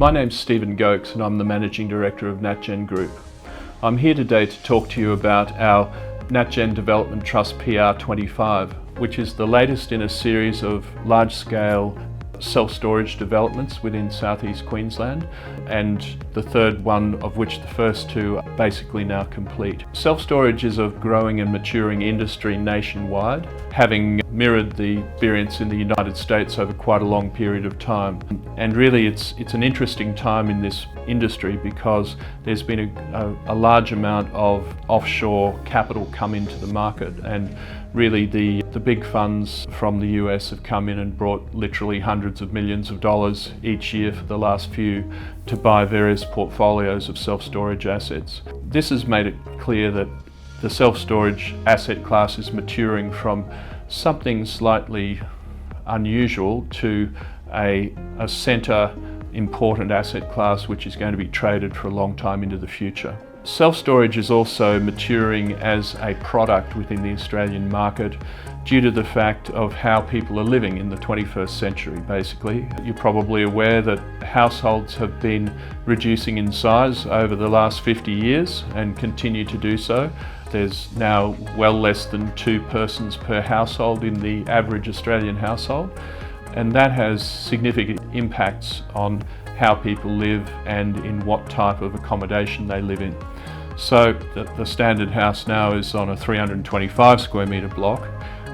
My name's Steven Goakes and I'm the Managing Director of Natgen Group. I'm here today to talk to you about our Natgen Development Trust PR25, which is the latest in a series of large-scale self-storage developments within southeast Queensland, and the third one of which the first two are basically now complete. Self-storage is a growing and maturing industry nationwide, having mirrored the experience in the United States over quite a long period of time. And really it's an interesting time in this industry because there's been a large amount of offshore capital come into the market, and really the big funds from the US have come in and brought literally hundreds of millions of dollars each year for the last few to buy various portfolios of self-storage assets. This has made it clear that the self-storage asset class is maturing from something slightly unusual to a centre important asset class which is going to be traded for a long time into the future. Self-storage is also maturing as a product within the Australian market due to the fact of how people are living in the 21st century, basically. You're probably aware that households have been reducing in size over the last 50 years and continue to do so. There's now well less than 2 persons per household in the average Australian household, and that has significant impacts on how people live and in what type of accommodation they live in. So the standard house now is on a 325 square metre block,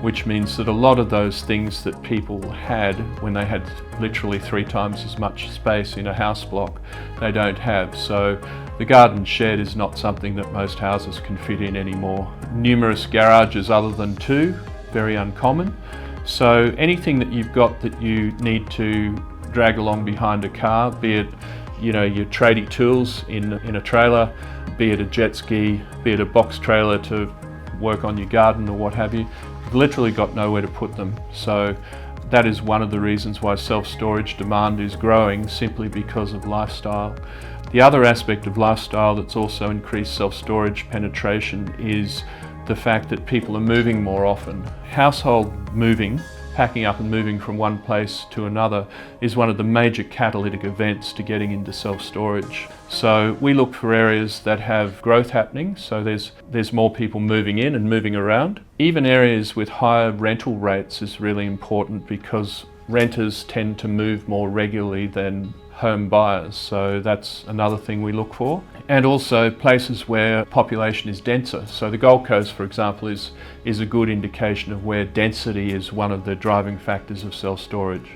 which means that a lot of those things that people had when they had literally 3 times as much space in a house block, they don't have. So the garden shed is not something that most houses can fit in anymore. Numerous garages other than 2, very uncommon. So anything that you've got that you need to drag along behind a car, be it your tradie tools in a trailer, be it a jet ski, be it a box trailer to work on your garden or what have you, you've literally got nowhere to put them. So that is one of the reasons why self-storage demand is growing, simply because of lifestyle. The other aspect of lifestyle that's also increased self-storage penetration is the fact that people are moving more often. Household moving, packing up and moving from one place to another, is one of the major catalytic events to getting into self-storage. So we look for areas that have growth happening, so there's more people moving in and moving around. Even areas with higher rental rates is really important because renters tend to move more regularly than home buyers, so that's another thing we look for. And also places where population is denser. So the Gold Coast, for example, is a good indication of where density is one of the driving factors of self-storage.